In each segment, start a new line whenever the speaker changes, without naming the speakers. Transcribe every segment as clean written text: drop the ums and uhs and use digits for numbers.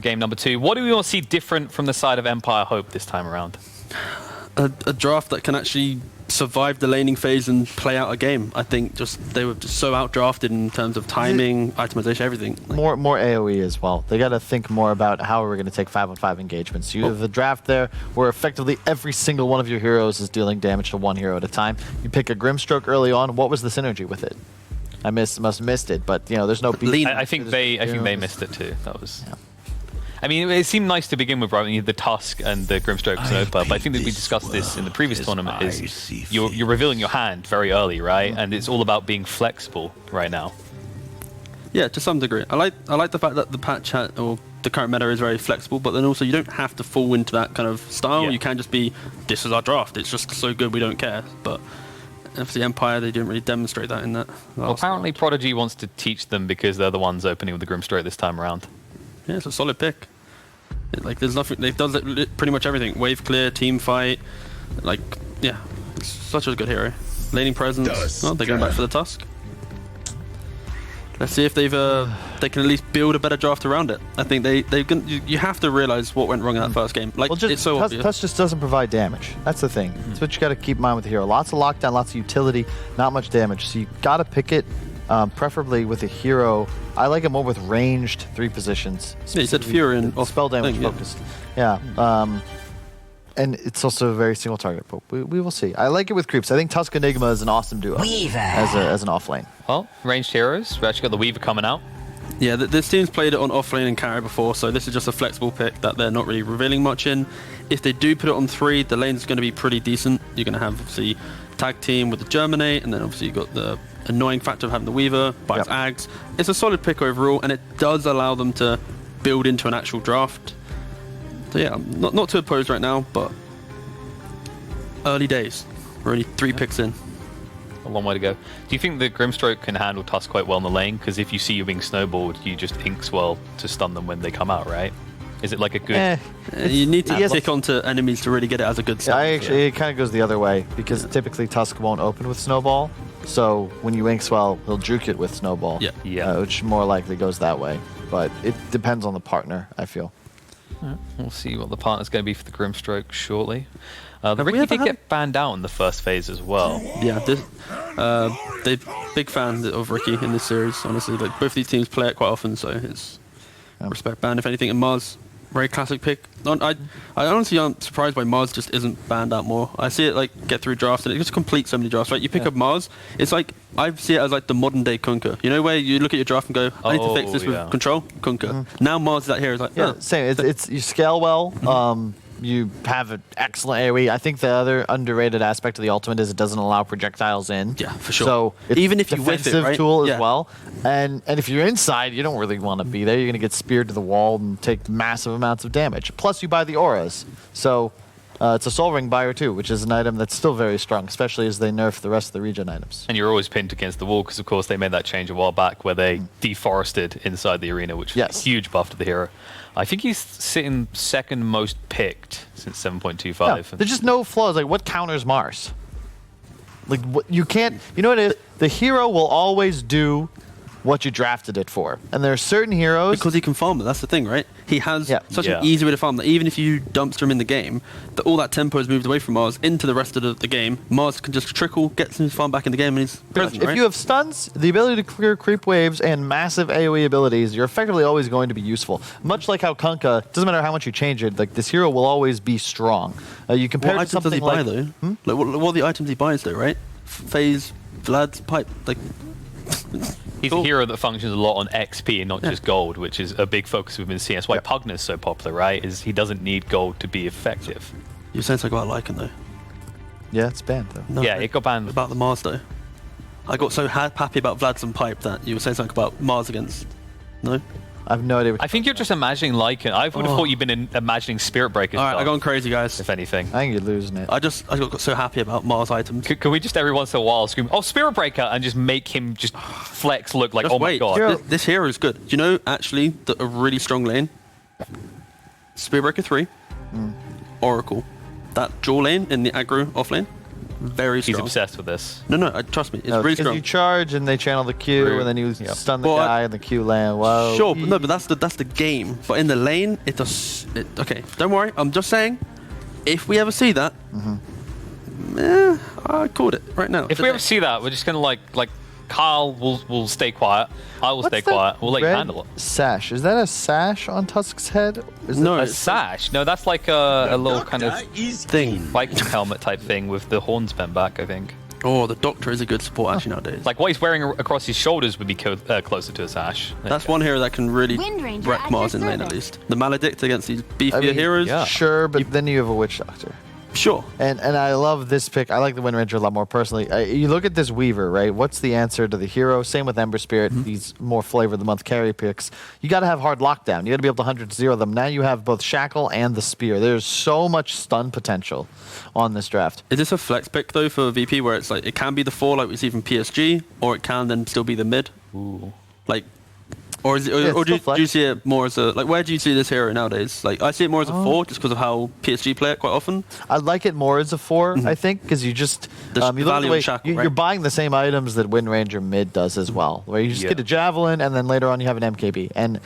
Game number 2. What do we want to see different from the side of Empire Hope this time around?
A draft that can actually survive the laning phase and play out a game. I think they were just so outdrafted in terms of timing, itemization, everything.
More AoE as well. They got to think more about how we're going to take 5-on-5 engagements. You have a draft there where effectively every single one of your heroes is dealing damage to one hero at a time. You pick a Grimstroke early on. What was the synergy with it? I must have missed it, but you know, there's no beat.
I think they missed it too. That was. Yeah. I mean, it seemed nice to begin with, right? You had the Tusk and the Grimstroke Snopa, but I think that we discussed this in the previous tournament, is you're revealing your hand very early, right? And it's all about being flexible right now.
Yeah, to some degree. I like the fact that the patch or the current meta is very flexible, but then also you don't have to fall into that kind of style. Yeah. You can just be, this is our draft. It's just so good we don't care. But for the Empire, they didn't really demonstrate that in that.
Well, apparently Prodigy wants to teach them because they're the ones opening with the Grimstroke this time around.
Yeah, it's a solid pick. Like, there's nothing. They've done pretty much everything. Wave clear, team fight. Like, yeah, it's such a good hero. Laning presence. Oh, they're going back for the Tusk. Let's see if they can at least build a better draft around it. I think you have to realize what went wrong in that first game. Like, well, it's so obvious.
Tusk just doesn't provide damage. That's the thing. That's what you got to keep in mind with the hero. Lots of lockdown, lots of utility, not much damage. So you got to pick it. Preferably with a hero. I like it more with ranged 3 positions.
Yeah, you said Fury and
spell damage focused. Yeah. And it's also a very single target, but we will see. I like it with creeps. I think Tusk Enigma is an awesome duo as an offlane.
Well, ranged heroes. We actually got the Weaver coming out.
Yeah, this team's played it on offlane and carry before, so this is just a flexible pick that they're not really revealing much in. If they do put it on 3, the lane's going to be pretty decent. You're going to have, obviously, tag team with the Germinate, and then obviously you've got the annoying factor of having the Weaver, buys Ags. It's a solid pick overall, and it does allow them to build into an actual draft. So yeah, I'm not too opposed right now, but early days. We're only 3 picks in.
A long way to go. Do you think the Grimstroke can handle Tusk quite well in the lane? Because if you see you being snowballed, you just Inkswell to stun them when they come out, right? Is it like a good...
you need to stick onto enemies to really get it as a good start.
It kind of goes the other way, because typically Tusk won't open with Snowball. So when you Inkswell, he'll juke it with Snowball. Which more likely goes that way. But it depends on the partner, I feel.
We'll see what the partner's going to be for the Grimstroke shortly. The Ricky did get banned out in the first phase as well.
Yeah, they're big fan of Ricky in this series, honestly. Like, both these teams play it quite often, so it's respect ban, if anything. And Mars, very classic pick. I honestly am surprised why Mars just isn't banned out more. I see it like get through drafts, and it just completes so many drafts, right? You pick up Mars, it's like, I see it as like the modern day Kunkka. You know, where you look at your draft and go, I need to fix this with control, Kunkka. Now Mars is that hero, is like,
same. It's you scale well. You have an excellent AoE. I think the other underrated aspect of the ultimate is it doesn't allow projectiles in.
Yeah, for sure.
So it's
even if you whiff it, right?
tool as well. And if you're inside, you don't really want to be there. You're going to get speared to the wall and take massive amounts of damage. Plus, you buy the auras. So it's a Soul Ring buyer too, which is an item that's still very strong, especially as they nerf the rest of the regen items.
And you're always pinned against the wall because, of course, they made that change a while back where they deforested inside the arena, which was a huge buff to the hero. I think he's sitting second most picked since 7.25.
Yeah, there's just no flaws. Like, what counters Mars? Like, you can't... You know what it is? The hero will always do what you drafted it for. And there are certain heroes...
Because he can farm it, that's the thing, right? He has such an easy way to farm that even if you dumpster him in the game, that all that tempo is moved away from Mars into the rest of the game. Mars can just trickle, get his farm back in the game, and he's present,
If you have stuns, the ability to clear creep waves, and massive AoE abilities, you're effectively always going to be useful. Much like how Kunkka, doesn't matter how much you change it, like, this hero will always be strong. You compare
what
it to
items does he buy, though? Like, what are the items he buys, though, right? Phase, Vlad's pipe, like...
He's a hero that functions a lot on XP and not just gold, which is a big focus within CS. That's why Pugna's so popular, right? Is he doesn't need gold to be effective.
You're saying something about Lycan, though?
Yeah, it's banned, though.
No, it got banned.
About the Mars, though. I got so happy about Vlad's and Pipe that you were saying something about Mars against... No?
I have no idea what
I think you're just imagining Lycan. I would have thought you've been imagining Spirit Breakers.
Alright, I'm going crazy, guys.
If anything.
I think you're losing it.
I got so happy about Mars items.
Can we just every once in a while scream, oh, Spirit Breaker, and just make him just flex look like, oh my god.
This hero is good. Do you know, actually, a really strong lane? Spirit Breaker 3, Oracle. That dual lane in the aggro off lane, Very strong.
He's obsessed with this.
No, trust me, it's really strong.
You charge and they channel the Q, and then you stun the guy and the Q land. Whoa.
Sure, but no, but that's the game. But in the lane, it does. Okay, don't worry. I'm just saying, if we ever see that, I called it right now.
If we ever see that, we're just gonna like Kyle will stay quiet. I will stay quiet. We'll let you handle it.
Sash. Is that a sash on Tusk's head?
No,
A sash? No, that's like a little kind of
thing.
Viking helmet type thing with the horns bent back, I think.
Oh, the Doctor is a good support actually nowadays.
Like what he's wearing across his shoulders would be closer to a sash.
That's one hero that can really wreck Mars in lane at least. The Maledict against these beefier heroes.
yeah.
Sure, but then you have a Witch Doctor.
Sure.
And I love this pick. I like the Wind Ranger a lot more personally. You look at this Weaver, right? What's the answer to the hero? Same with Ember Spirit. These more flavor of the month carry picks. You got to have hard lockdown. You got to be able to 100-0 them. Now you have both Shackle and the Spear. There's so much stun potential on this draft.
Is this a flex pick though for VP where it's like it can be the 4 like we see from PSG, or it can then still be the mid?
Ooh.
Like, or is it, or do you see it more as a like? Where do you see this hero nowadays? Like, I see it more as a 4 just because of how PSG play it quite often.
I like it more as a 4, I think, because you just you look at the way you're buying the same items that Wind Ranger mid does as well, where you just get a Javelin and then later on you have an MKB. And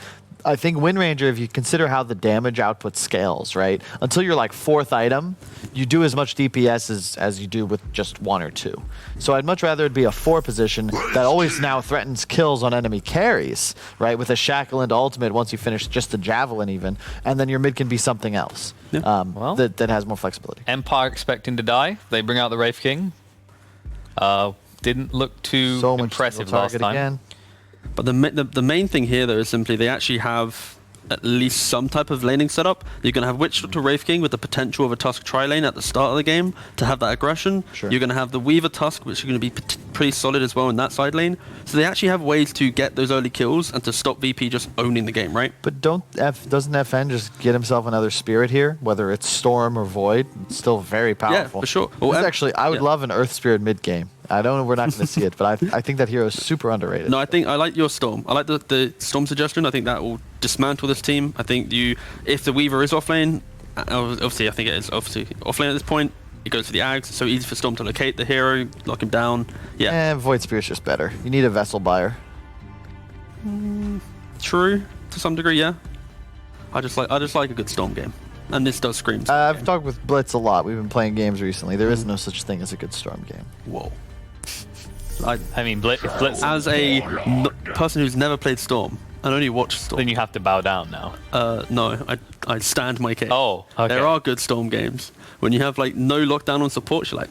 I think Wind Ranger, if you consider how the damage output scales, right? Until you're like 4th item, you do as much DPS as you do with just 1 or 2. So I'd much rather it be a 4 position that always now threatens kills on enemy carries, right? With a Shackle into ultimate once you finish just the Javelin even, and then your mid can be something else that has more flexibility.
Empire expecting to die. They bring out the Wraith King. Didn't look too impressive last time.
Again.
But the main thing here, though, is simply they actually have at least some type of laning setup. You're going to have Witch to Wraith King with the potential of a Tusk tri-lane at the start of the game to have that aggression.
Sure.
You're going to have the Weaver Tusk, which are going to be pretty solid as well in that side lane. So they actually have ways to get those early kills and to stop VP just owning the game, right?
But doesn't FN just get himself another Spirit here, whether it's Storm or Void? It's still very powerful.
Yeah, for sure.
Well, actually, I would love an Earth Spirit mid game. I don't know, we're not going to see it, but I think that hero is super underrated.
No, I like your Storm. I like the Storm suggestion. I think that will dismantle this team. I think if the Weaver is offlane, obviously I think it is obviously offlane at this point, it goes for the Ags. It's so easy for Storm to locate the hero, lock him down. Yeah.
And Void Spirit's just better. You need a Vessel buyer.
True, to some degree, yeah. I just like a good Storm game. And this does scream.
I've talked with Blitz a lot. We've been playing games recently. There is no such thing as a good Storm game.
Whoa.
I mean, Blitz.
As a person who's never played Storm and only watched Storm.
Then you have to bow down now.
No, I stand my case.
Oh, okay.
There are good Storm games. When you have like no lockdown on support, you're like...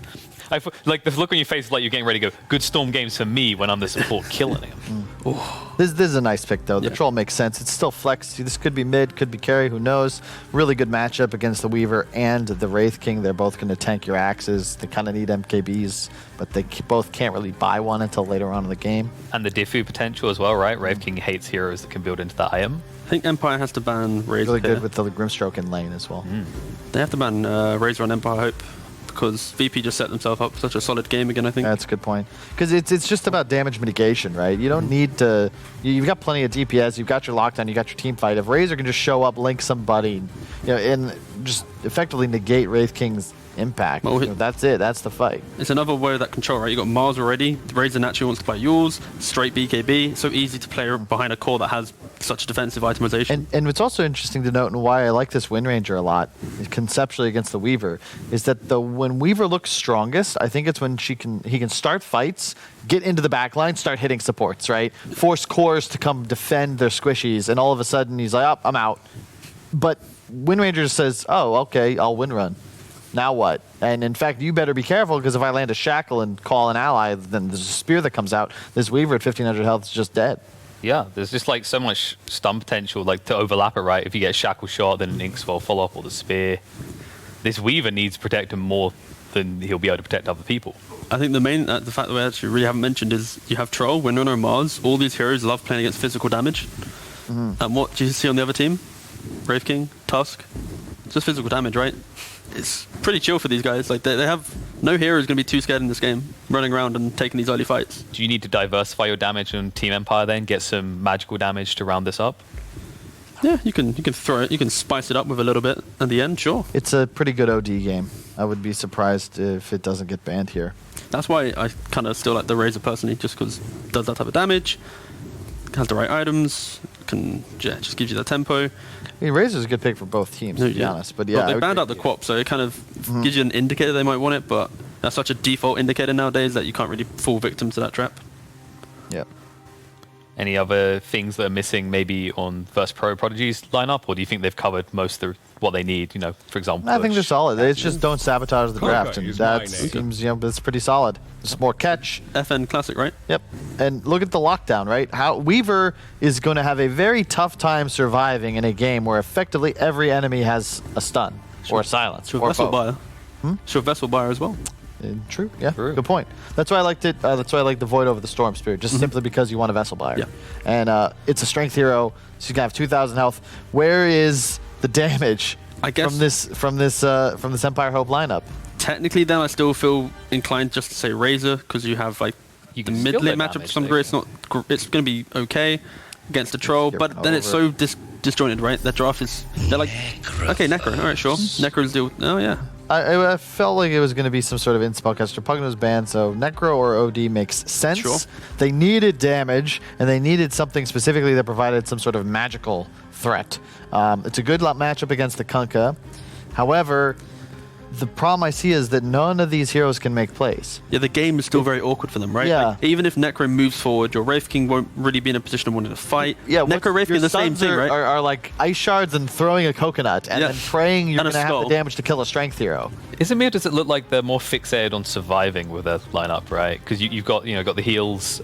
Like the look on your face is like you're getting ready to go, good Storm games for me when I'm the support killing him.
This is a nice pick, though. The troll makes sense. It's still flex. This could be mid, could be carry, who knows. Really good matchup against the Weaver and the Wraith King. They're both going to tank your axes. They kind of need MKBs, but they both can't really buy one until later on in the game.
And the Diffu potential as well, right? Wraith King hates heroes that can build into that item.
I think Empire has to ban Razor.
Really good with the Grimstroke in lane as well.
They have to ban Razor on Empire, I hope. Because VP just set themselves up for such a solid game again, I think.
That's a good point. Because it's just about damage mitigation, right? You don't need to... You've got plenty of DPS, you've got your lockdown, you got your team fight. If Razor can just show up, link somebody, and just effectively negate Wraith King's impact, that's it. That's the fight.
It's another way of that control, right? You got Mars already. Razor naturally wants to play yours. Straight BKB. It's so easy to play behind a core that has such defensive itemization.
And what's also interesting to note, and why I like this Wind Ranger a lot, conceptually against the Weaver, is that when Weaver looks strongest, I think it's when he can start fights, get into the backline, start hitting supports, right? Force cores to come defend their squishies, and all of a sudden he's like, I'm out. But Wind Ranger just says, oh, okay, I'll win run. Now what? And in fact, you better be careful, because if I land a Shackle and call an ally, then there's a Spear that comes out. This Weaver at 1500 health is just dead.
Yeah, there's just like so much stun potential, like to overlap it, right? If you get Shackle shot, then an Inkswell follow up or the Spear. This Weaver needs to protect him more than he'll be able to protect other people.
I think the fact that we actually really haven't mentioned is you have Troll, Windrunner, Mars. All these heroes love playing against physical damage. And what do you see on the other team? Wraith King, Tusk. Just physical damage, right? It's pretty chill for these guys. Like they have no hero is going to be too scared in this game, running around and taking these early fights.
Do you need to diversify your damage on Team Empire then? Get some magical damage to round this up?
Yeah, you can throw it. You can spice it up with a little bit at the end, sure.
It's a pretty good OD game. I would be surprised if it doesn't get banned here.
That's why I kind of still like the Razor personally, just because it does that type of damage, has the right items, just gives you that tempo.
I mean, Razor's a good pick for both teams, to be honest. But yeah,
well, they banned out the Quap, so it kind of gives you an indicator they might want it, but that's such a default indicator nowadays that you can't really fall victim to that trap.
Yep.
Any other things that are missing maybe on Virtus.Pro-Prodigy's lineup, or do you think they've covered most of what they need? You know, for example,
I think they're solid. They just don't sabotage the draft, and that seems, that's pretty solid. Just more catch.
FN Classic, right?
Yep. And look at the lockdown, right? How Weaver is going to have a very tough time surviving in a game where effectively every enemy has a stun or a silence
Should
or
Vessel
both.
Buyer. Should Vessel Buyer as well.
True. Yeah. True. Good point. That's why I liked it. That's why I like the Void over the Storm Spirit, just simply because you want a Vessel Buyer.
Yeah.
And it's a strength hero, so you can have 2,000 health. Where is the damage?
I guess
from this Empire Hope lineup.
Technically, then I still feel inclined just to say Razor because you have like
You
the
can
mid
still
lane
get
matchup.
damage,
For some
though,
degree, it's going to be okay against the troll, but then it's so disjointed, right? That draft is they're like okay, Necro, all right, sure, Necro's deal. Oh yeah.
I felt like it was going to be some sort of in-spellcaster. Pugna was banned, so Necro or OD makes sense.
Sure.
They needed damage, and they needed something specifically that provided some sort of magical threat. It's a good matchup against the Kunkka. However, the problem I see is that none of these heroes can make plays.
Yeah, the game is still very awkward for them, right?
Yeah.
Like, even if Necro moves forward, your Wraith King won't really be in a position of wanting to fight.
Yeah,
Necro Wraith King is the same thing, right?
Are like ice shards and throwing a coconut and then praying you're
And a
going to have
skull.
the damage to kill a strength hero.
Isn't it? Does it look like they're more fixated on surviving with their lineup, right? Because you've got got the heals,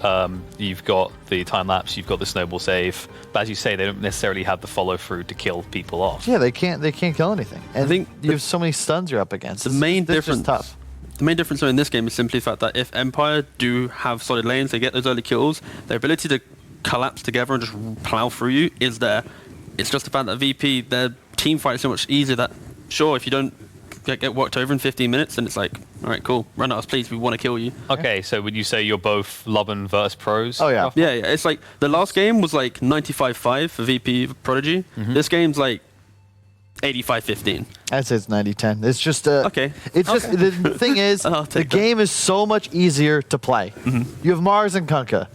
you've got the time lapse, you've got the snowball save. But as you say, they don't necessarily have the follow through to kill people off.
Yeah, they can't kill anything. And
I think
you have so many stuns you're up against.
The main
It's
difference.
just tough.
The main difference in this game is simply the fact that if Empire do have solid lanes, they get those early kills, their ability to collapse together and just plow through you is there. It's just the fact that VP, their team fight is so much easier that, sure, if you don't get worked over in 15 minutes, then it's like, all right, cool, run at us, please, we want to kill you.
Okay, so would you say you're both loving Virtus pros?
Oh, yeah.
Yeah, it's like, the last game was like 95-5 for VP.Prodigy. This game's like 85-15.
I'd say it's 90-10. It's just
Okay.
It's just the thing is
I'll
the
take that.
game is so much easier to play. You have Mars and Kunkka.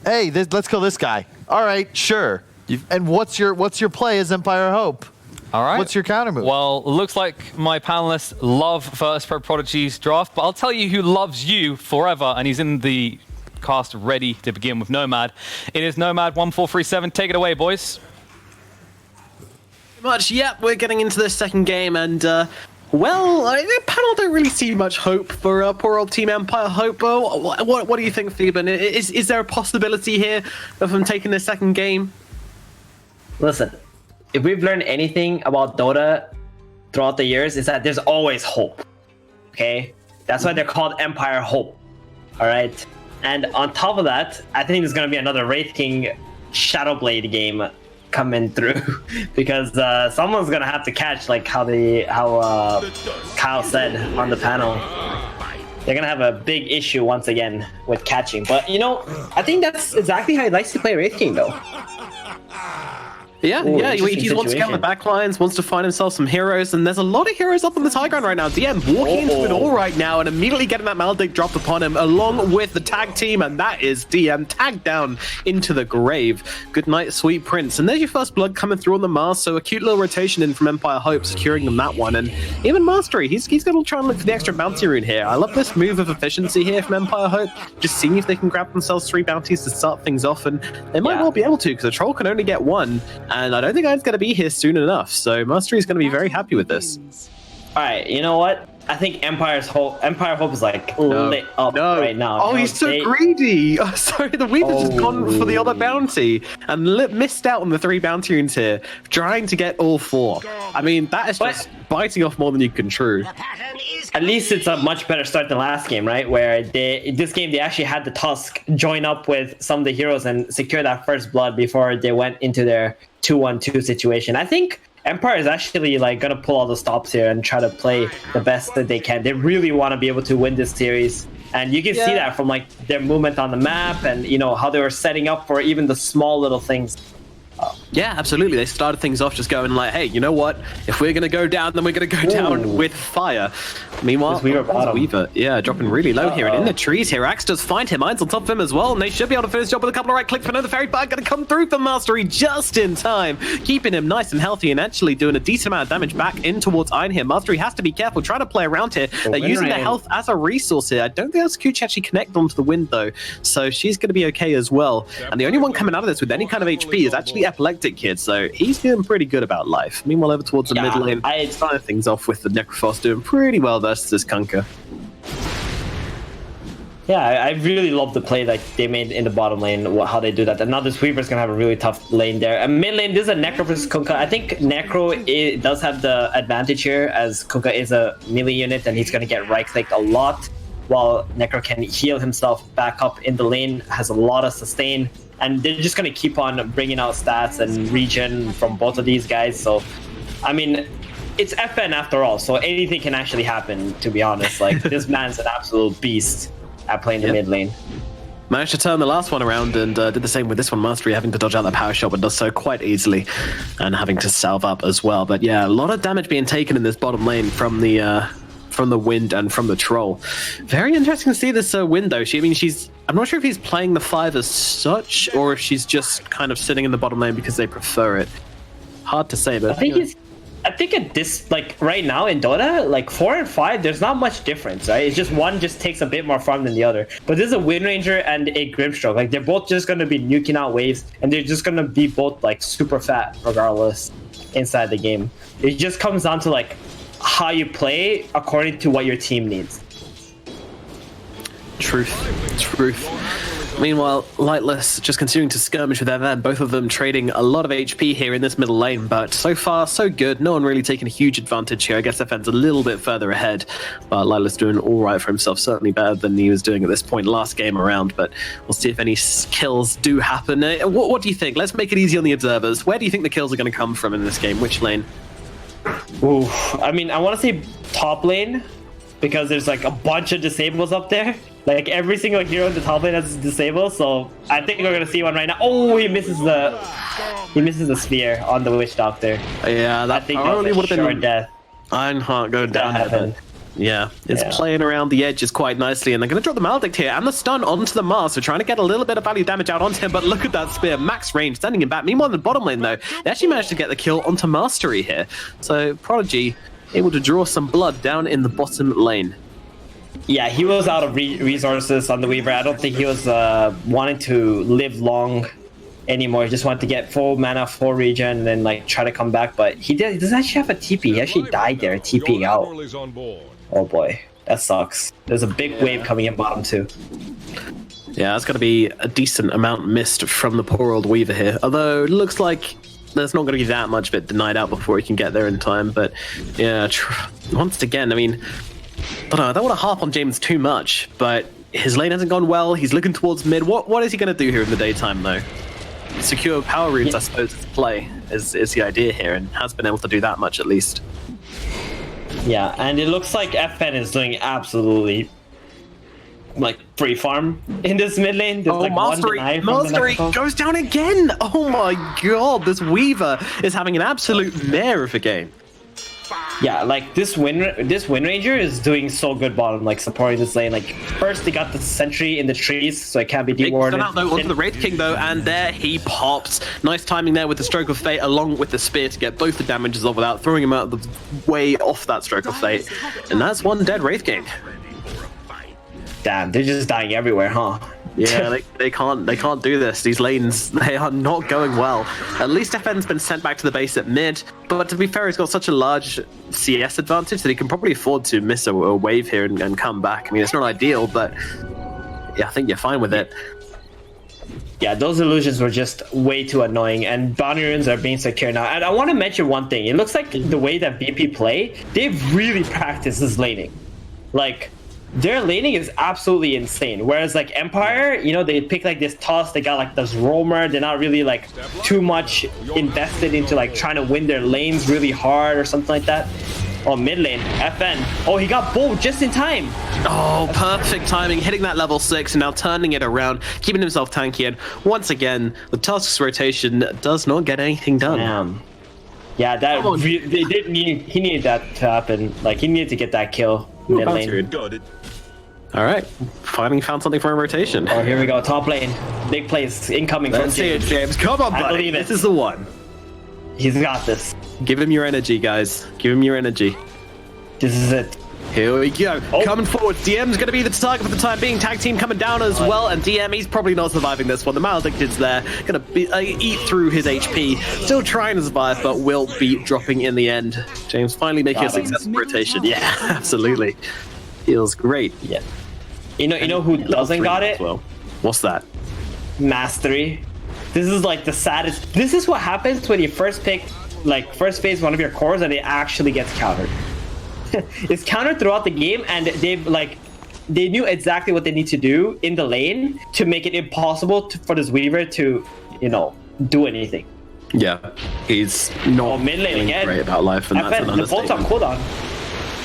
Hey, let's kill this guy. All right, sure. And what's your play as Empire Hope?
All right.
What's your counter move?
Well, it looks like my panelists love Virtus.Pro-Prodigy's draft, but I'll tell you who loves you forever, and he's in the cast ready to begin with Nomad. It is Nomad1437. Take it away, boys.
Much. Yep, we're getting into the second game, and well, the panel don't really see much hope for poor old Team Empire Hope. What do you think, Theben? Is there a possibility here of them taking the second game?
Listen, if we've learned anything about Dota throughout the years, is that there's always hope. Okay, that's why they're called Empire Hope. All right, and on top of that, I think there's gonna be another Wraith King Shadowblade game coming through because someone's gonna have to catch, like how Kyle said on the panel. They're gonna have a big issue once again with catching. But I think that's exactly how he likes to play Wraith King, though.
Yeah,
Ooh,
he
interesting
wants to get on the
situation.
back lines, wants to find himself some heroes, and there's a lot of heroes up on the high ground right now. DM walking into it all right now and immediately getting that Maledict dropped upon him, along with the tag team, and that is DM tagged down into the grave. Good night, sweet prince. And there's your first blood coming through on the Mars, so a cute little rotation in from Empire Hope, securing them that one. And even Mastery, he's going to try and look for the extra bounty rune here. I love this move of efficiency here from Empire Hope, just seeing if they can grab themselves 3 bounties to start things off, and they might well be able to, because the troll can only get 1. And I don't think I'd going to be here soon enough, so Mastery is going to be very happy with this.
All right, you know what? I think Empire Hope is like lit up right now.
Oh, he's so greedy. Oh, sorry, the Weaver's just gone for the other bounty and missed out on the 3 bounty runes here, trying to get all 4. I mean, that is just biting off more than you can chew.
At least it's a much better start than last game, right? Where this game they actually had the Tusk join up with some of the heroes and secure that first blood before they went into their 2-1-2 situation. I think Empire is actually like gonna pull all the stops here and try to play the best that they can. They really want to be able to win this series, and you can see that from like their movement on the map and how they were setting up for even the small little things.
Yeah, absolutely. They started things off just going like, hey, you know what? If we're going to go down, then we're going to go down with fire. Meanwhile, Weaver, yeah, dropping really low here. And in the trees here, Axe does find him. Iron's on top of him as well. And they should be able to finish job with a couple of right clicks. But no, the Fairy Fire going to come through for Mastery just in time. Keeping him nice and healthy and actually doing a decent amount of damage back in towards Iron here. Mastery has to be careful, trying to play around here. They're using their health as a resource here. I don't think Sukuchi actually connected onto the wind, though. So she's going to be okay as well. And the only one coming out of this with any kind of HP is actually Epileptic Kid. So he's feeling pretty good about life. Meanwhile, over towards the mid lane, starting things off with the Necrophos doing pretty well versus this Kunkka.
Yeah, I really love the play that they made in the bottom lane, how they do that. And now this Weaver's going to have a really tough lane there. And mid lane, this is a Necro versus Kunkka. I think Necro does have the advantage here, as Kunkka is a melee unit and he's going to get right-clicked a lot, while Necro can heal himself back up in the lane, has a lot of sustain. And they're just going to keep on bringing out stats and regen from both of these guys. So, I mean, it's FN after all, so anything can actually happen, to be honest. Like, this man's an absolute beast at playing the mid lane.
Managed to turn the last one around and did the same with this one. Mastery having to dodge out that power shot, but does so quite easily, and having to salve up as well. But yeah, a lot of damage being taken in this bottom lane from the wind and from the troll. Very interesting to see this window. I'm not sure if he's playing the 5 as such, or if she's just kind of sitting in the bottom lane because they prefer it. Hard to say, but
I think at this, like right now in Dota, like 4 and 5, there's not much difference, right? It's just one just takes a bit more farm than the other. But this is a Wind Ranger and a Grimstroke. Like, they're both just going to be nuking out waves, and they're just going to be both like super fat regardless inside the game. It just comes down to like how you play according to what your team needs.
Truth. Meanwhile, Lightless just continuing to skirmish with Evan, both of them trading a lot of HP here in this middle lane, but so far, so good. No one really taking a huge advantage here. I guess Evan's a little bit further ahead, but Lightless doing all right for himself, certainly better than he was doing at this point last game around, but we'll see if any kills do happen. What do you think? Let's make it easy on the observers. Where do you think the kills are going to come from in this game? Which lane?
Ooh, I mean, I want to say top lane, because there's like a bunch of disables up there. Like, every single hero in the top lane has disabled, so I think we're gonna see one right now. Oh, he misses the sphere on the Witch Doctor.
Yeah, that
probably would have been death.
Ironheart go down. Yeah, it's playing around the edges quite nicely, and they're going to drop the Maledict here and the stun onto the Mars, so trying to get a little bit of value damage out onto him, but look at that spear, max range, sending him back. Meanwhile, in the bottom lane, though, they actually managed to get the kill onto Mastery here. So, Prodigy able to draw some blood down in the bottom lane.
Yeah, he was out of resources on the Weaver. I don't think he was wanting to live long anymore. He just wanted to get full mana, full regen, and then like try to come back. But he doesn't actually have a TP. He actually died there, TPing out. Oh boy, that sucks. There's a big wave coming in bottom too.
Yeah, that's going to be a decent amount missed from the poor old Weaver here. Although it looks like there's not going to be that much of it denied out before he can get there in time. But yeah, once again, I mean, I don't want to harp on James too much, but his lane hasn't gone well. He's looking towards mid. What is he going to do here in the daytime, though? Secure power runes, I suppose, is the play, is the idea here, and has been able to do that much at least.
Yeah, and it looks like FN is doing absolutely like free farm in this mid lane. There's,
Mastery goes down again. Oh my god, this Weaver is having an absolute mare of a game.
Yeah, like this Wind Ranger is doing so good bottom, like supporting this lane. Like, first they got the sentry in the trees, so it can't be dewarded.
Out though onto the Wraith King though, and there he pops. Nice timing there with the Stroke of Fate along with the spear to get both the damages off without throwing him out of the way off that Stroke of Fate. And that's one dead Wraith King.
Damn, they're just dying everywhere, huh?
Yeah, they can't do this. These lanes, they are not going well. At least FN's been sent back to the base at mid, but to be fair, he's got such a large CS advantage that he can probably afford to miss a wave here and come back. I mean, it's not ideal, but yeah, I think you're fine with it.
Yeah, those illusions were just way too annoying, and bounty runes are being secure now. And I want to mention one thing. It looks like the way that VP play, they've really practiced this laning. Like, their laning is absolutely insane. Whereas like Empire, you know, they pick like this toss, they got like this roamer, they're not really like too much invested into like trying to win their lanes really hard or something like that. Oh, mid lane, FN. Oh, he got both just in time.
Oh, perfect timing, hitting that level 6 and now turning it around, keeping himself tanky. And once again, the Tusk's rotation does not get anything done.
Damn. Yeah, they did need. He needed that to happen. Like he needed to get that kill mid lane.
All right, finally found something for a rotation.
Oh, here we go. Top lane, big plays incoming from
Let's see it, James. Come on, buddy.
I believe it.
This is the one.
He's got this.
Give him your energy, guys. Give him your energy.
This is it.
Here we go.
Oh.
Coming forward. DM's going to be the target for the time being. Tag team coming down as well. And DM, he's probably not surviving this one. The Maledicted's there. Going to eat through his HP. Still trying to survive, but will be dropping in the end. James finally making a successful rotation. Yeah, absolutely. Feels great.
Yeah. You know who doesn't got it?
Well, what's that?
Mastery. This is like the saddest. This is what happens when you first pick, like first phase one of your cores and it actually gets countered. It's countered throughout the game, and they knew exactly what they need to do in the lane to make it impossible for this Weaver to, do anything.
Yeah, he's not
mid lane again.
Great about life, and that's an
the bolts on cooldown.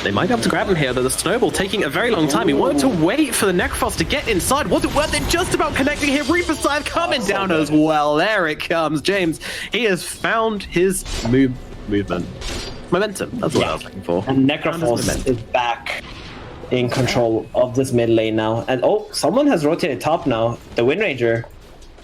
They might be able to grab him here, though the snowball taking a very long time. He wanted to wait for the Necrophos to get inside. Was it worth it? Just about connecting here. Reaper Scythe coming down as well. There it comes. James, he has found his movement. Momentum, that's what I was looking for.
And Necrophos is back in control of this mid lane now. And someone has rotated top now. The Wind Ranger.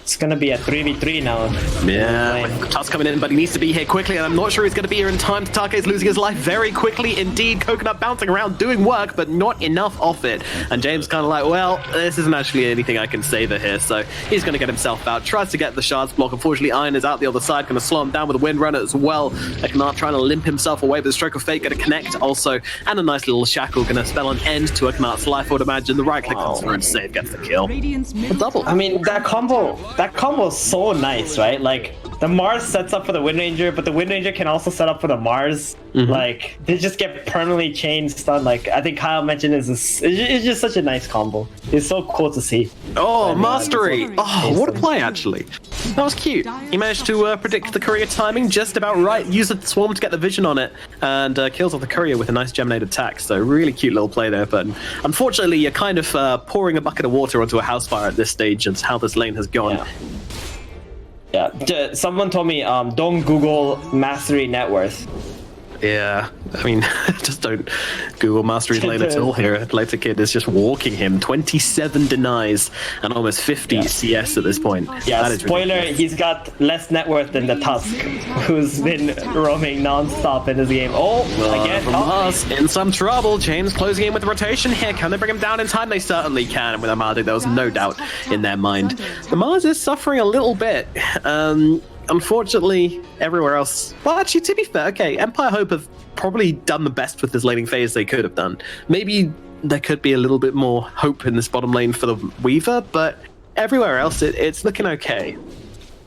It's gonna be a 3v3 now.
Yeah, Tusk coming in, but he needs to be here quickly, and I'm not sure he's gonna be here in time. Take's losing his life very quickly indeed. Coconut bouncing around, doing work, but not enough of it. And James kind of like, well, this isn't actually anything I can savor here, so he's gonna get himself out. Tries to get the shards block. Unfortunately, Iron is out the other side, gonna slow him down with a Wind Runner as well. Eknart trying to limp himself away, but the Stroke of Fate gonna connect also, and a nice little shackle gonna spell an end to Eknart's life. I would imagine the right click comes through and save gets the kill. A double.
I mean, that combo is so nice, right? Like the Mars sets up for the Wind Ranger, but the Wind Ranger can also set up for the Mars. Like they just get permanently chained stun. Like I think Kyle mentioned, it's just such a nice combo. It's so cool to see.
Oh, mastery! Oh, what a play actually. That was cute. He managed to predict the courier timing just about right. Use the swarm to get the vision on it, and kills off the courier with a nice geminate attack. So really cute little play there. But unfortunately, you're kind of pouring a bucket of water onto a house fire at this stage. It's how this lane has gone.
Yeah, someone told me don't Google mastery net worth.
Yeah, I mean, just don't Google Mastery's lane at all here. Later Kid is just walking him. 27 denies and almost 50 CS at this point.
Yeah, spoiler, he's got less net worth than the Tusk, who's been roaming non-stop in this game. Again,
from us in some trouble. James closing in with the rotation here. Can they bring him down in time? They certainly can. And with Amadi, there was no doubt in their mind. The Mars is suffering a little bit. Unfortunately, everywhere else... Well, actually, to be fair, okay, Empire Hope have probably done the best with this laning phase they could have done. Maybe there could be a little bit more hope in this bottom lane for the Weaver, but everywhere else, it's looking okay.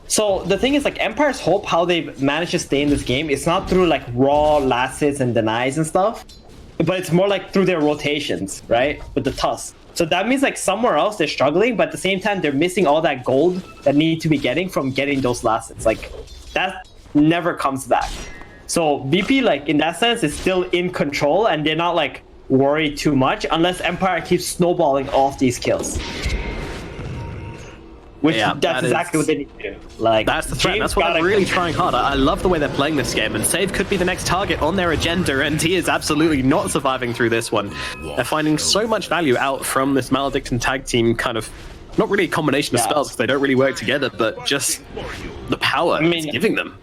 So the thing is, like, Empire's Hope, how they've managed to stay in this game, it's not through, like, raw last hits and denies and stuff, but it's more, like, through their rotations, right, with the Tusk. So that means like somewhere else they're struggling, but at the same time they're missing all that gold that need to be getting from getting those last hits. Like that never comes back. So VP, like in that sense, is still in control, and they're not like worried too much unless Empire keeps snowballing off these kills. Which that's exactly what they need to do. Like
that's the threat. That's why they're really trying hard. I love the way they're playing this game, and Save could be the next target on their agenda, and he is absolutely not surviving through this one. They're finding so much value out from this Maledicted tag team, kind of not really a combination of spells because they don't really work together, but just the power it's giving them.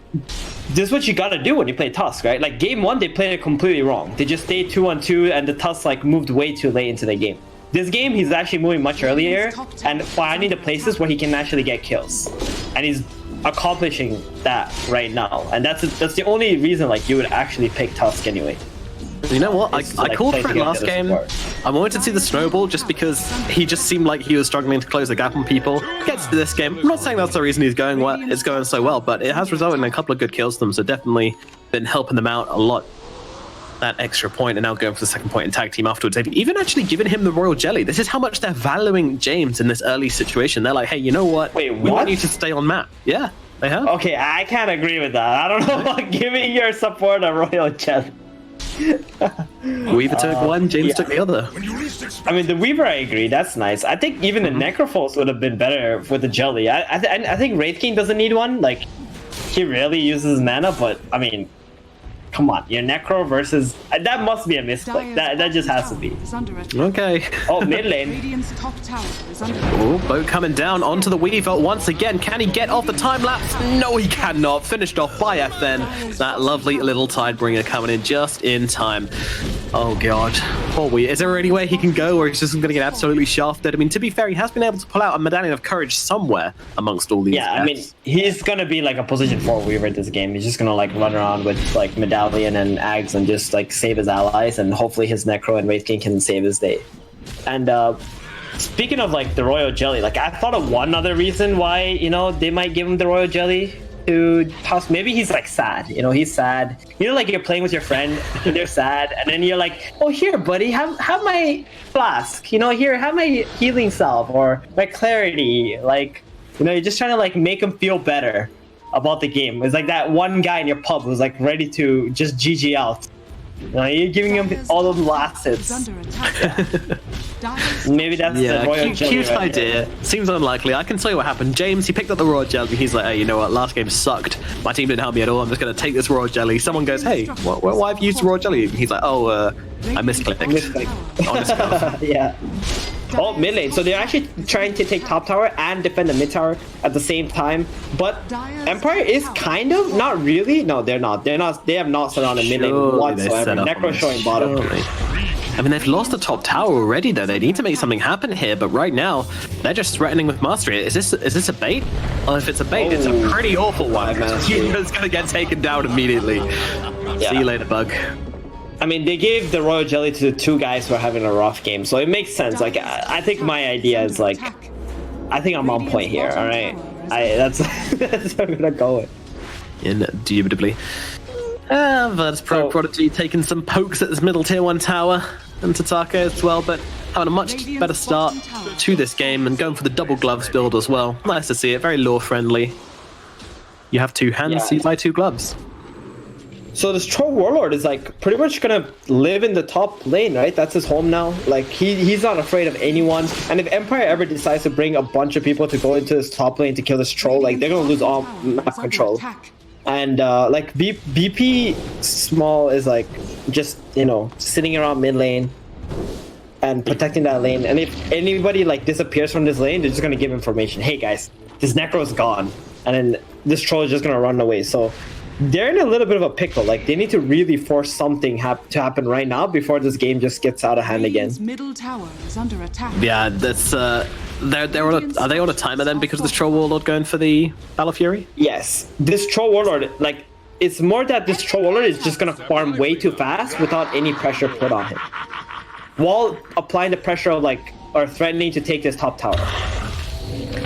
This is what you gotta do when you play Tusk, right? Like game one, they played it completely wrong. They just stayed 2-on-2, and the Tusk like moved way too late into the game. This game, he's actually moving much earlier and finding the places where he can actually get kills. And he's accomplishing that right now. And that's the only reason like you would actually pick Tusk anyway.
You know what? I called for it last game. I wanted to see the snowball just because he just seemed like he was struggling to close the gap on people. Gets to this game. I'm not saying that's the reason he's going it's going so well, but it has resulted in a couple of good kills to them, so definitely been helping them out a lot. That extra point, and now going for the second point in tag team afterwards. They've even actually given him the Royal Jelly. This is how much they're valuing James in this early situation. They're like, hey, you know what?
Wait,
we want you to stay on map. Yeah, they have.
Okay, I can't agree with that. I don't know about giving your support a Royal Jelly.
Weaver took one, James took the other.
I mean, the Weaver, I agree. That's nice. I think even the Necrophos would have been better with the Jelly. I think Wraith King doesn't need one. Like, he rarely uses mana, but I mean, come on, your Necro versus that must be a misclick. That just has to be.
Okay.
Oh, mid lane.
Oh, boat coming down onto the Weaver once again. Can he get off the time lapse? No, he cannot. Finished off by FN. That lovely little Tidebringer coming in just in time. Oh god. Poor Weaver. Is there any way he can go, or he's just going to get absolutely shafted? I mean, to be fair, he has been able to pull out a Medallion of Courage somewhere amongst all these.
Yeah, I mean, he's going to be like a position 4 Weaver in this game. He's just going to like run around with like Medallion and Ags and just like save his allies, and hopefully his Necro and Wraith King can save his day. And speaking of like the Royal Jelly, like I thought of one other reason why, you know, they might give him the Royal Jelly to toss. Maybe he's like sad, you know, he's sad. You know, like you're playing with your friend and they're sad, and then you're like, oh, here, buddy, have my flask, you know, here, have my healing salve or my clarity. Like, you know, you're just trying to like make him feel better about the game. It's like that one guy in your pub who's like ready to just GG out. You know, you're giving him all those last hits. Maybe that's the Royal Jelly.
Cute
right
idea.
there.
Seems unlikely. I can tell you what happened. James, he picked up the Royal Jelly. He's like, hey, you know what? Last game sucked. My team didn't help me at all. I'm just going to take this Royal Jelly. Someone goes, hey, why have you used the Royal Jelly? He's like, oh, I misclicked. Honestly.
Yeah. Oh, mid lane. So they're actually trying to take top tower and defend the mid tower at the same time. But Empire is kind of, not really. No, they're not. They have not surrounded mid lane whatsoever. Necro showing bottom.
I mean, they've lost the top tower already, though. They need to make something happen here. But right now, they're just threatening with mastery. Is this a bait? Well, if it's a bait, it's a pretty awful one. It's going to get taken down immediately. Yeah. See you later, Bug.
I mean, they gave the Royal Jelly to the 2 guys who are having a rough game, so it makes sense. Like, I think my idea is like, I think I'm on point here. All right, that's what I'm gonna go with.
Indubitably. Virtus.pro taking some pokes at this middle tier 1 tower, and Tataka as well, but having a much better start to this game and going for the double gloves build as well. Nice to see it. Very lore friendly. You have 2 hands, so you buy 2 gloves.
So this Troll Warlord is like pretty much gonna live in the top lane, right? That's his home now. Like he's not afraid of anyone. And if Empire ever decides to bring a bunch of people to go into this top lane to kill this troll, like they're gonna lose all map control. And like BP small is like just, you know, sitting around mid lane and protecting that lane. And if anybody like disappears from this lane, they're just gonna give information. Hey guys, this Necro is gone, and then this troll is just gonna run away. So they're in a little bit of a pickle. Like they need to really force something to happen right now before this game just gets out of hand again.
Middle tower is under attack.
Yeah, that's are they on a timer then because of this Troll Warlord going for the Battle Fury?
Yes, this Troll Warlord, like it's more that this Troll Warlord is just gonna farm way too fast without any pressure put on him, while applying the pressure of like or threatening to take this top tower.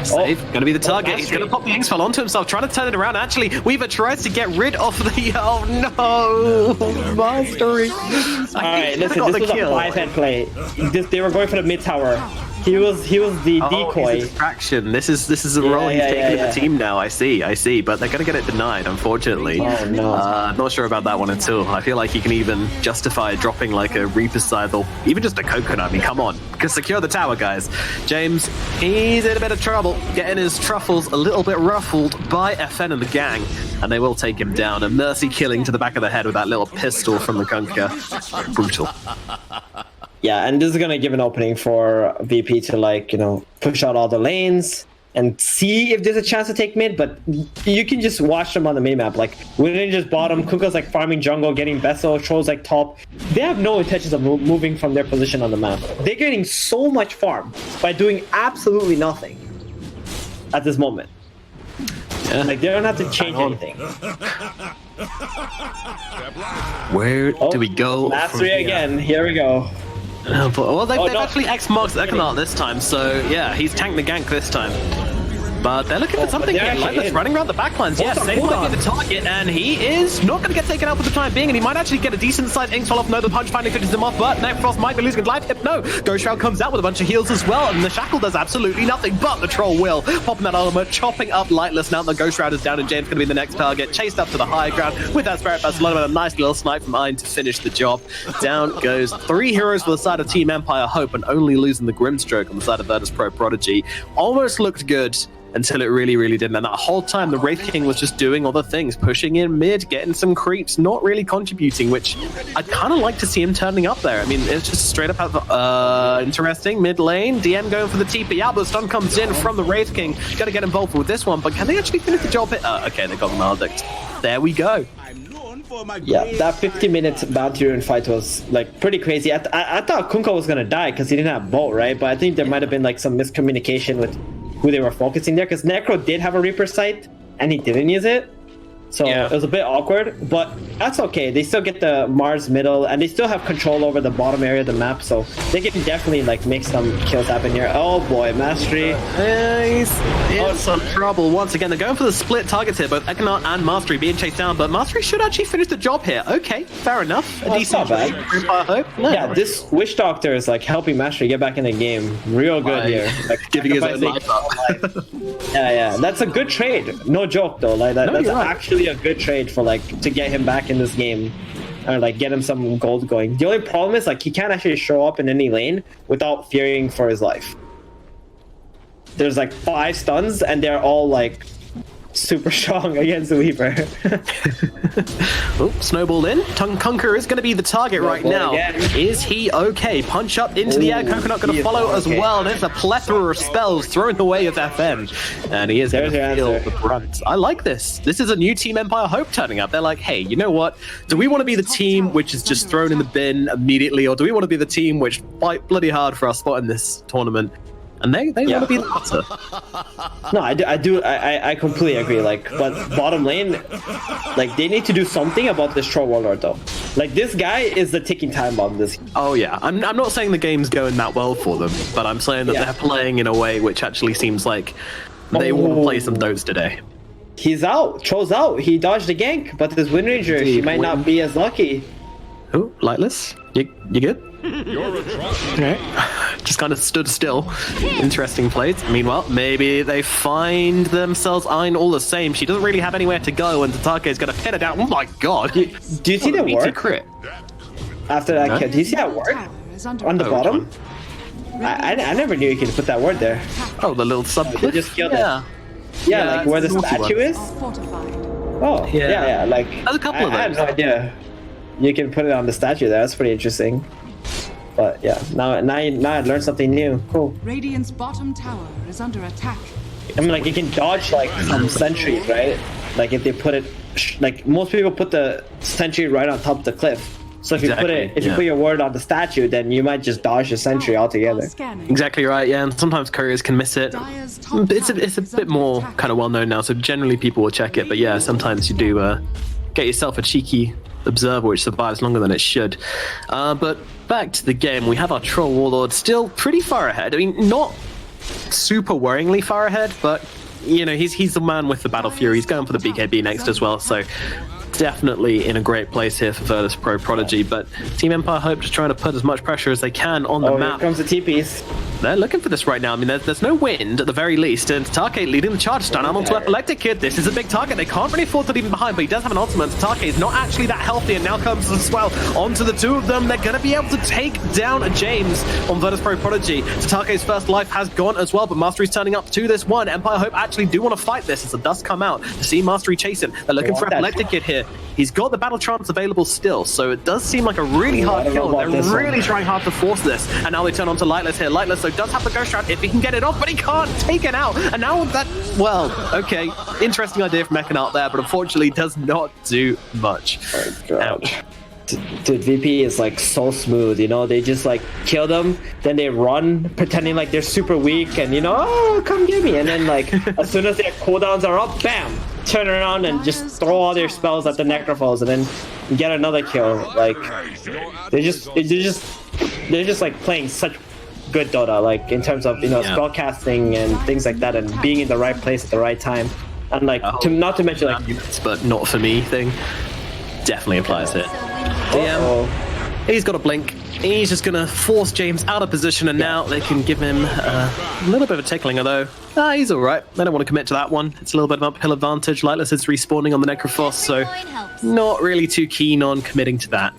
Save, gonna be the target. He's gonna pop the Ink Spell onto himself, trying to turn it around. Actually, Weaver tries to get rid of the. Oh no, mastery!
Alright, listen, this was a 5-head play. They were going for the mid tower. He was the decoy.
He's a distraction. This is a role he's taking in the team now. I see, but they're gonna get it denied, unfortunately.
Oh no.
Not sure about that one at all. I feel like he can even justify dropping like a Reaper Scythe or even just a Coconut. I mean, come on, secure the tower, guys. James, he's in a bit of trouble, getting his truffles a little bit ruffled by FN and the gang, and they will take him down. A mercy killing to the back of the head with that little pistol from the Kunkka. Brutal.
Yeah, and this is gonna give an opening for VP to like, you know, push out all the lanes and see if there's a chance to take mid, but you can just watch them on the minimap. Like, Winning just bottom, Kuka's like farming jungle, getting Vessel, Trolls like top. They have no intentions of moving from their position on the map. They're getting so much farm by doing absolutely nothing at this moment. Yeah. Like, they don't have to change anything.
Where do we go?
Mastery again, here we go.
Well, they've actually X-marked Econaut this time, so yeah, he's tanked the gank this time. But they're looking for something here. Lightless running around the backlines. Yeah, same the target, and he is not going to get taken out for the time being, and he might actually get a decent side. Ink Swallow off, no, the punch finally finishes him off, but Necrophos might be losing life. No, Ghost Shroud comes out with a bunch of heals as well, and the Shackle does absolutely nothing, but the Troll will. Popping that armor, chopping up Lightless. Now the Ghost Shroud is down, and James going to be the next target. Chased up to the high ground with that Spirit Barcelona with a nice little snipe from Iron to finish the job. Down goes 3 heroes for the side of Team Empire Hope, and only losing the Grimstroke on the side of Virtus.pro-Prodigy. Almost looked good until it really didn't. And that whole time, the Wraith King was just doing other things, pushing in mid, getting some creeps, not really contributing, which I'd kind of like to see him turning up there. I mean, it's just straight up interesting. Mid lane, DM going for the TP. Yeah, but the stun comes in from the Wraith King. Got to get involved with this one, but can they actually finish the job here? Okay, they got the Maledict. There we go.
Yeah, that 50-minute bounty rune fight was like pretty crazy. I thought Kunkka was gonna die because he didn't have bolt, right? But I think there might have been like some miscommunication with who they were focusing there, because Necro did have a Reaper sight and he didn't use it. So it was a bit awkward, but that's okay. They still get the Mars middle, and they still have control over the bottom area of the map, so they can definitely like make some kills happen here. Oh boy, Mastery.
He's in some trouble once again. They're going for the split targets here, both Econaut and Mastery being chased down, but Mastery should actually finish the job here. Okay, fair enough. A decent
not bad.
Hope. No.
Yeah, this Witch Doctor is like helping Mastery get back in the game real good here. Like
giving his own life up.
Yeah, that's a good trade. No joke though. Like that's actually a good trade for like to get him back in this game, or like get him some gold going. The only problem is like he can't actually show up in any lane without fearing for his life. There's like 5 stuns and they're all like super strong against the Weaver.
Snowballed in. Conqueror is going to be the target right now. Is he okay? Punch up into the air. Coconut going to follow as well. There's a plethora of spells thrown away of FM. And he is going to feel the brunt. I like this. This is a new Team Empire Hope turning up. They're like, hey, you know what? Do we want to be the team which is just thrown in the bin immediately? Or do we want to be the team which fight bloody hard for our spot in this tournament? And they want to be the latter.
No, I completely agree. Like, but bottom lane, like they need to do something about this Troll Warlord though. Like this guy is the ticking time bomb. This.
Oh yeah, I'm not saying the game's going that well for them, but I'm saying that they're playing in a way which actually seems like they want to play some Dotes today.
He's out. Troll's out. He dodged the gank, but this Wind Ranger, she might not be as lucky.
Oh, Lightless, you good? Okay. Just kind of stood still. Interesting plays. Meanwhile, maybe they find themselves Ein all the same. She doesn't really have anywhere to go, and Tatake is going to pin her down. Oh my god!
Do you see the ward
crit
after that kill? Do you see that ward on the bottom? I never knew you could put that ward there.
Oh, the little sub.
They just killed it. Yeah, like where the statue is. Oh, yeah. Like
there's a couple of those.
I had no idea. You can put it on the statue there. That's pretty interesting. But yeah, now I learned something new. Cool.
Radiant's bottom tower is under attack.
I mean, like you can dodge like some sentries, right? Like if they put it, like most people put the sentry right on top of the cliff. So if you put it, if you put your ward on the statue, then you might just dodge the sentry altogether.
Exactly right. Yeah, and sometimes couriers can miss it. It's a bit more kind of well known now, so generally people will check it. But yeah, sometimes you do get yourself a cheeky observer which survives longer than it should. But back to the game, we have our Troll Warlord still pretty far ahead. I mean, not super worryingly far ahead, but you know, he's the man with the Battle Fury. He's going for the BKB next as well, so definitely in a great place here for Virtus.pro-Prodigy. But Team Empire Hope just trying to put as much pressure as they can on the map.
Here comes the TPs.
They're looking for this right now. I mean, there's no wind at the very least, and Take leading the charge. Stun out onto Epileptic Kid. This is a big target. They can't really afford to leave him behind, but he does have an ultimate. Take is not actually that healthy, and now comes as well onto the two of them. They're going to be able to take down James on Virtus.pro-Prodigy. Take's first life has gone as well, but Mastery's turning up to this one. Empire Hope actually do want to fight this as the dust come out to see Mastery chasing. They're looking for Epileptic Kid here. He's got the Battle Trance available still, so it does seem like a really hard kill. They're really trying hard to force this, and now they turn on to Lightless here. Lightless, though, does have the Ghost Shroud if he can get it off, but he can't take it out. And now that, well, okay, interesting idea from Econaut there, but unfortunately does not do much. Ouch.
Dude, VP is like so smooth, you know, they just like kill them, then they run pretending like they're super weak and you know, oh, come get me, and then like as soon as their cooldowns are up, bam, turn around and just throw all their spells at the Necrophos and then get another kill. Like they're just like playing such good Dota, like in terms of spellcasting and things like that, and being in the right place at the right time, and like not to mention like
but not for me thing definitely applies here. DM, he's got a blink. He's just gonna force James out of position, and now they can give him a little bit of a tickling, although he's alright. They don't want to commit to that one. It's a little bit of an uphill advantage. Lightless is respawning on the Necrophos, so not really too keen on committing to that.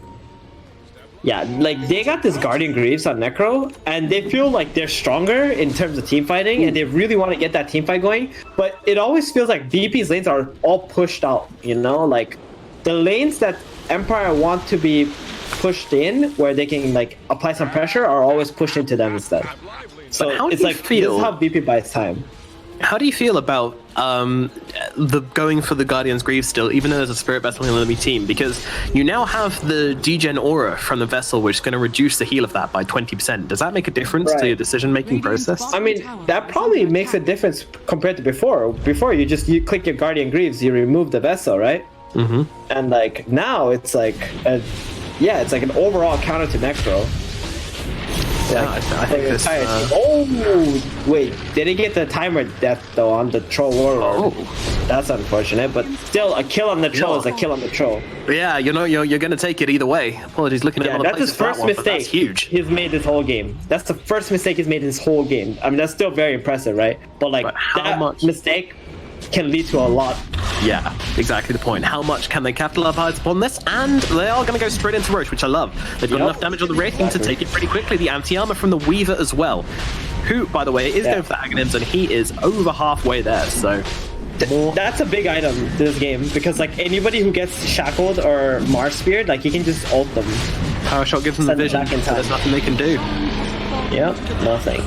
Yeah, like they got this Guardian Greaves on Necro, and they feel like they're stronger in terms of team fighting, and they really want to get that team fight going. But it always feels like VP's lanes are all pushed out, like the lanes that Empire want to be pushed in, where they can like apply some pressure, are always pushed into them instead. So it's like this is how VP buys time.
How do you feel about the going for the Guardian's Greaves still, even though there's a Spirit Vessel in the enemy team? Because you now have the degen aura from the Vessel, which is going to reduce the heal of that by 20%. Does that make a difference to your decision-making process?
I mean, that probably makes a difference compared to before. Before, you click your Guardian Greaves, you remove the Vessel, right? Mm-hmm. And like now, it's like it's like an overall counter to Necro.
Yeah, I think this...
Oh, wait. Did he get the timer death, though, on the Troll Warlord? Oh. That's unfortunate, but still, a kill on the Troll is a kill on the Troll.
Yeah, you're going to take it either way. Apologies, looking at
that's his first mistake that's huge. He's made this whole game. That's the first mistake he's made this whole game. I mean, that's still very impressive, right? But, like, that mistake can lead to a lot.
Yeah, exactly the point. How much can they capitalize upon this? And they are going to go straight into Roche, which I love. They've got enough damage on the Wraith King to take it pretty quickly. The anti-armor from the Weaver as well, who, by the way, is going for the Aghanims, and he is over halfway there, so...
That's a big item this game, because like anybody who gets shackled or Mars speared, like you can just ult them.
Power Shot gives them the vision, so there's nothing they can do.
Yep, nothing.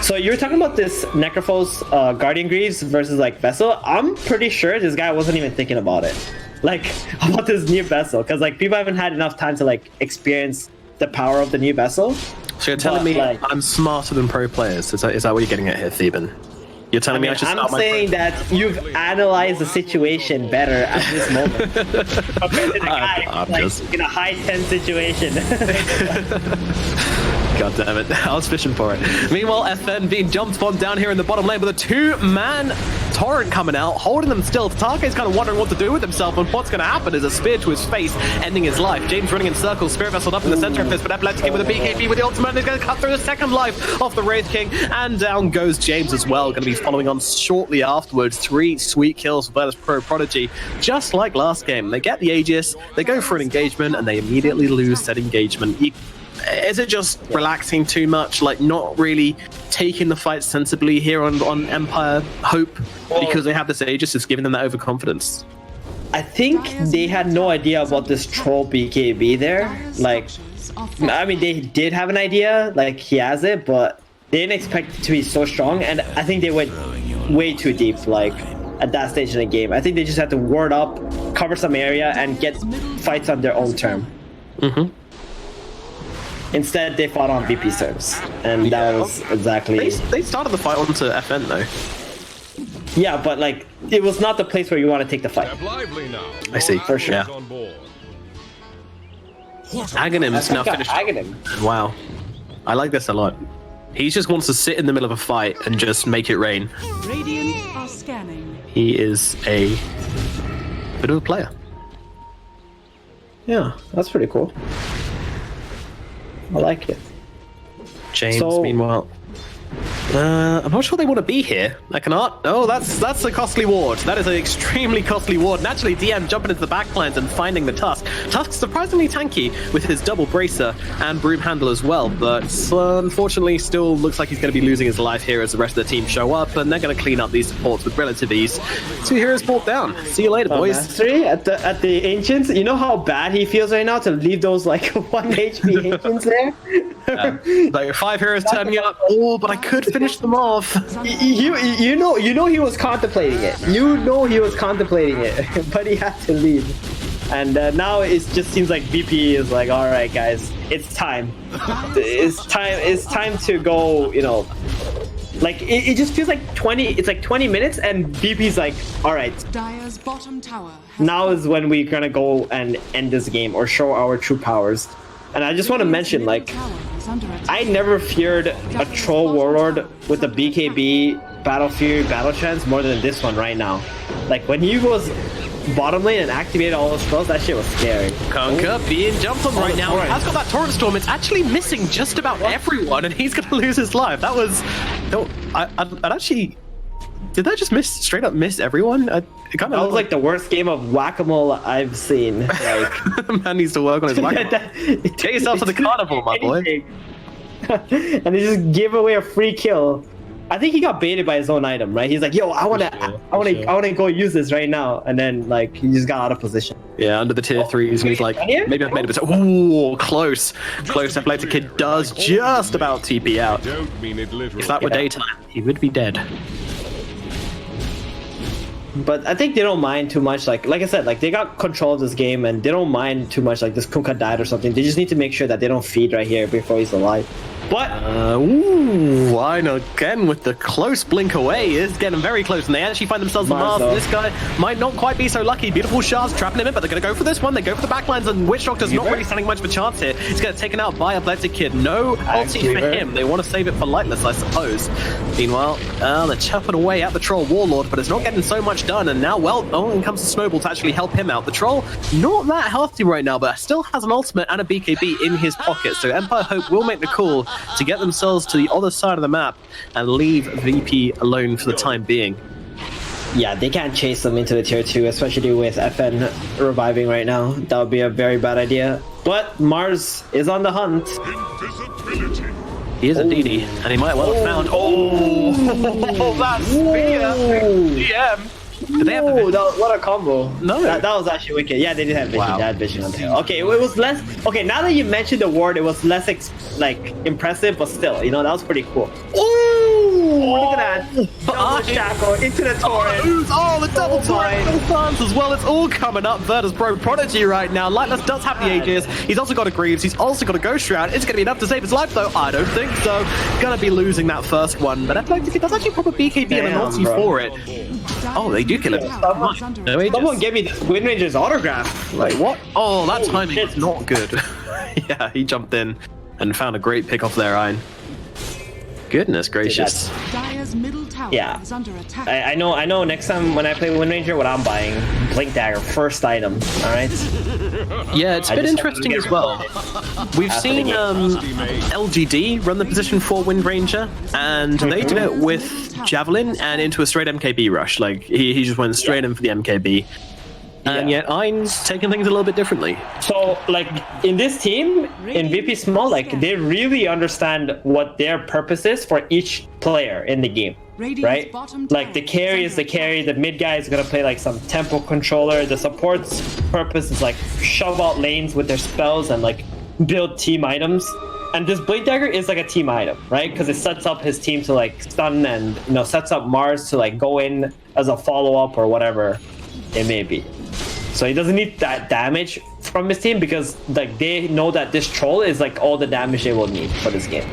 So you were talking about this Necrophos Guardian Greaves versus like Vessel. I'm pretty sure this guy wasn't even thinking about it, like about this new Vessel, because like people haven't had enough time to like experience the power of the new Vessel.
So you're telling me like, I'm smarter than pro players? Is that what you're getting at here, Theban? You're telling me I should start my...
I'm saying that you've analyzed the situation better at this moment compared to the guy in a high 10 situation.
God damn it, I was fishing for it. Meanwhile, FN being jumped upon down here in the bottom lane with a two-man torrent coming out, holding them still. Take's kind of wondering what to do with himself, and what's going to happen is a spear to his face, ending his life. James running in circles, Spirit Vessel up in the center of this, but Epileptic with a BKB with the ultimate, and he's going to cut through the second life of the Wraith King, and down goes James as well, going to be following on shortly afterwards. 3 sweet kills for Virtus.pro, just like last game. They get the Aegis, they go for an engagement, and they immediately lose said engagement. Is it just relaxing too much, like not really taking the fight sensibly here on Empire Hope, because they have this Aegis, it's giving them that overconfidence?
I think they had no idea about this troll BKB there. Like, I mean, they did have an idea, like he has it, but they didn't expect it to be so strong, and I think they went way too deep, like at that stage in the game. I think they just had to ward up, cover some area, and get fights on their own term. Mm-hmm. Instead, they fought on VP terms, and that was exactly...
They started the fight onto FN, though.
Yeah, but, like, it was not the place where you want to take the fight.
I see.
For sure.
Yeah. Aghanim's now finished.
Aghanim.
Wow. I like this a lot. He just wants to sit in the middle of a fight and just make it rain.
Radiant are scanning.
He is a bit of a player.
Yeah, that's pretty cool. I like it.
James, meanwhile, I'm not sure they want to be here. I cannot. Oh, that's a costly ward. That is an extremely costly ward. And actually, DM jumping into the backlines and finding the Tusk. Tusk surprisingly tanky with his double bracer and broom handle as well, but unfortunately, still looks like he's going to be losing his life here as the rest of the team show up, and they're going to clean up these supports with relative ease. 2 heroes brought down. See you later, boys.
Mastery at the Ancients. You know how bad he feels right now to leave those like 1 HP Ancients there.
Like 5 heroes turning up. Oh, but I could finish them off.
You know he was contemplating it. You know he was contemplating it, but he had to leave. And now it just seems like VP is like, all right, guys, it's time. It's time to go. You know, like it just feels like 20. It's like 20 minutes, and VP's like, all right.
Dire's bottom tower.
Now is when we're gonna go and end this game or show our true powers. And I just want to mention, like, I never feared a troll warlord with a BKB Battlefield battle chance more than this one right now. Like when he was bottom lane and activated all those spells, that shit was scary.
Conker being jumped on right now. Has got that Torrent Storm. It's actually missing just about everyone, and he's gonna lose his life. That was, I'd actually. Did that just straight up miss everyone? It kind of
that was like the worst game of whack-a-mole I've seen. Like,
man needs to work on his whack-a-mole. Get yourself to the carnival, my boy.
And they just gave away a free kill. I think he got baited by his own item, right? He's like, "Yo, I wanna go use this right now," and then like he just got out of position.
Yeah, under the tier 3s, and he's like, maybe I've made a mistake. Ooh, close. That kid does just about TP out. If that were daytime, he would be dead.
But I think they don't mind too much. Like I said, like they got control of this game, and they don't mind too much. Like this Kunkka died or something. They just need to make sure that they don't feed right here before he's alive. But
ooh, Line again with the close blink away is getting very close, and they actually find themselves on Mars. This guy might not quite be so lucky. Beautiful shards trapping him in, but they're going to go for this one. They go for the backlines, and Witch Doctor's not really standing much of a chance here. He's getting taken out by Athletic Kid. No ulti for him. They want to save it for Lightless, I suppose. Meanwhile, they're chopping away at the Troll Warlord, but it's not getting so much done. And now, well, in comes the Snowball to actually help him out. The Troll, not that healthy right now, but still has an ultimate and a BKB in his pocket. So Empire Hope will make the call to get themselves to the other side of the map and leave VP alone for the time being.
Yeah, they can't chase them into the tier 2, especially with FN reviving right now. That would be a very bad idea. But Mars is on the hunt.
He is indeed, and he might well have found. Oh, that's DM. Did they have the vision?
What a combo.
No.
That was actually wicked. Yeah, they did have vision.
Wow.
They had vision on tail. Okay, it was less... Okay, now that you mentioned the ward, it was less, impressive, but still, you know, that was pretty cool. Ooh! Look at that. Double shackle into the torrent.
Oh, the double torrent stance as well. It's all coming up. Virtus.Pro right now. Lightless does have the Aegis. He's also got a Greaves. He's also got a Ghost Shroud. It's going to be enough to save his life, though. I don't think so. Gonna be losing that first one, but Athletic Kid does actually pop a BKB and an ulti for it. Oh, they do kill him.
Someone gave me the Wind Ranger's autograph. Like, what?
Oh, that timing is not good. Yeah, he jumped in and found a great pick off there, Iron. Goodness gracious.
Yeah. I know next time when I play Wind Ranger, what I'm buying. Blink Dagger, first item, alright?
Yeah, it's been interesting as well. We've seen LGD run the position for Wind Ranger, and they did it with Javelin and into a straight MKB rush. Like, he just went straight in for the MKB. And yet Ein's taking things a little bit differently.
So, like, in this team, in VP Small, like, they really understand what their purpose is for each player in the game, right? Like, the carry is the carry, the mid guy is gonna play, like, some tempo controller, the support's purpose is, like, shove out lanes with their spells and, like, build team items. And this Blade Dagger is, like, a team item, right? Because it sets up his team to, like, stun and, you know, sets up Mars to, like, go in as a follow-up or whatever it may be. So he doesn't need that damage from his team because like they know that this troll is like all the damage they will need for this game.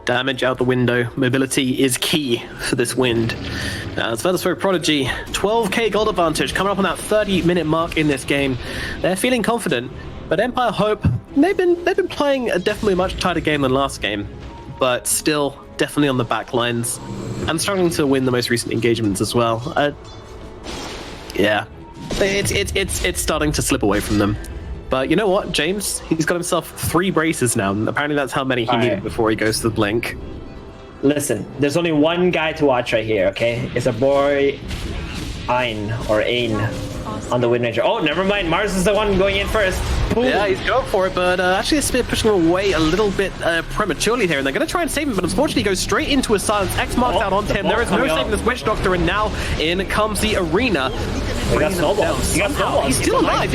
Damage out the window. Mobility is key for this wind. It's Virtus.Prodigy. 12k gold advantage coming up on that 30-minute mark in this game. They're feeling confident, but Empire Hope, they've been playing a definitely much tighter game than last game, but still definitely on the back lines and struggling to win the most recent engagements as well. Yeah, it's starting to slip away from them. But you know what, James? He's got himself 3 braces now. And apparently that's how many he needed before he goes to the blink.
Listen, there's only one guy to watch right here, okay? It's a boy, Ain on the Wind Ranger. Oh, never mind. Mars is the one going in first. Boom.
Yeah, he's going for it, but actually the spear pushing him away a little bit prematurely here, and they're going to try and save him, but unfortunately he goes straight into a silence. X marks out onto him. There is no saving this Witch Doctor, and now in comes the arena.
He got snowballed.
He's still alive.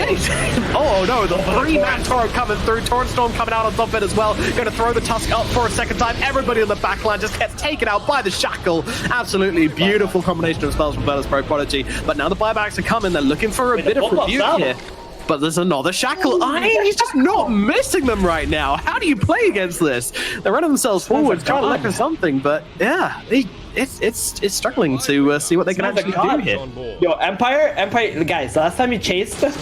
Oh no, the 3-man torrent coming through. Torrent Storm coming out on top of it as well. Going to throw the Tusk up for a second time. Everybody on the backline just gets taken out by the Shackle. Absolutely beautiful combination of spells from Virtus.Prodigy. But now the buybacks are coming. They're looking for a bit of rebuke here. But there's another Shackle. He's just not missing them right now. How do you play against this? They're running themselves forward, trying to look for something, but yeah, it's struggling to see what they can actually do here.
Yo, Empire, guys, last time you chased them,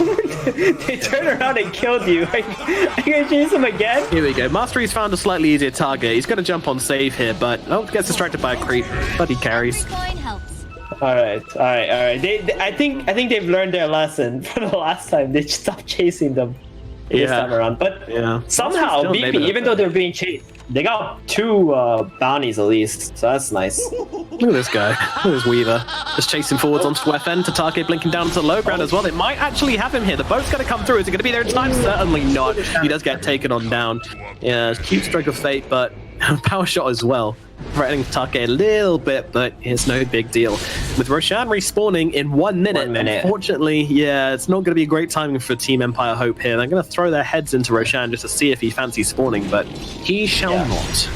they turned around and killed you. Are you gonna chase them again?
Here we go. Mastery's found a slightly easier target. He's going to jump on save here, but gets distracted by a creep, but he carries.
All right. I think they've learned their lesson from the last time. They stopped chasing them this time around. But somehow, BP, even though they're being chased, they got 2 bounties at least, so that's nice.
Look at this guy. Look at this Weaver. Just chasing forwards onto FN to target, blinking down to the low ground as well. They might actually have him here. The boat's going to come through. Is it going to be there in time? Certainly not. He does get taken on down. Yeah, cute stroke of fate, but power shot as well. Threatening to target a little bit, but it's no big deal. With Roshan respawning in 1 minute, unfortunately, it's not going to be a great timing for Team Empire Hope here. They're going to throw their heads into Roshan just to see if he fancies spawning, but he shall not.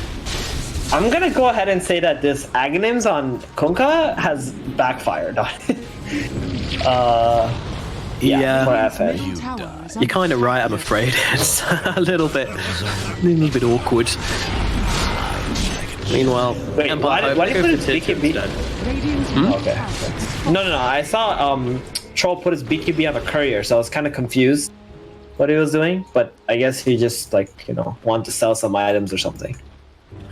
I'm going to go ahead and say that this Aghanims on Kunkka has backfired on it. For FN.
You're kind of right, I'm afraid. It's a little bit awkward. Meanwhile,
wait, why do you put his BKB? Okay. No. I saw Troll put his BKB on a courier, so I was kind of confused what he was doing. But I guess he just wanted to sell some items or something.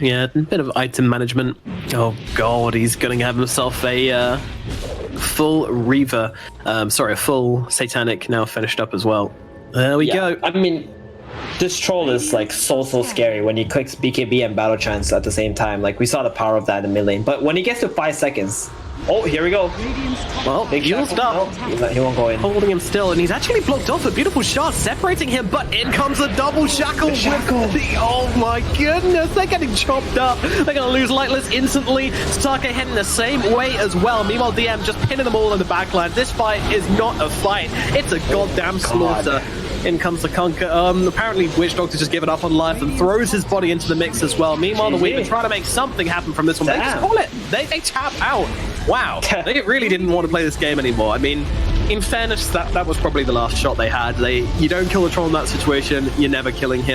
Yeah, a bit of item management. Oh god, he's going to have himself a full Reaver. A full Satanic now finished up as well. There we go.
I mean, this Troll is so scary when he clicks BKB and Battle Chance at the same time. We saw the power of that in mid lane. But when he gets to 5 seconds, here we go.
Well, he'll stop.
He won't go in.
Holding him still, and he's actually blocked off. A beautiful shot separating him, but in comes a double shackle. Oh my goodness, they're getting chopped up. They're going to lose Lightless instantly. Starke heading the same way as well. Meanwhile, DM just pinning them all in the backline. This fight is not a fight. It's a goddamn slaughter. In comes the Kunkka. Apparently, Witch Doctor's just given up on life and throws his body into the mix as well. Meanwhile, the Weaver trying to make something happen from this one. They just call it. They tap out. Wow. They really didn't want to play this game anymore. I mean, in fairness, that was probably the last shot they had. You don't kill the Troll in that situation, you're never killing him.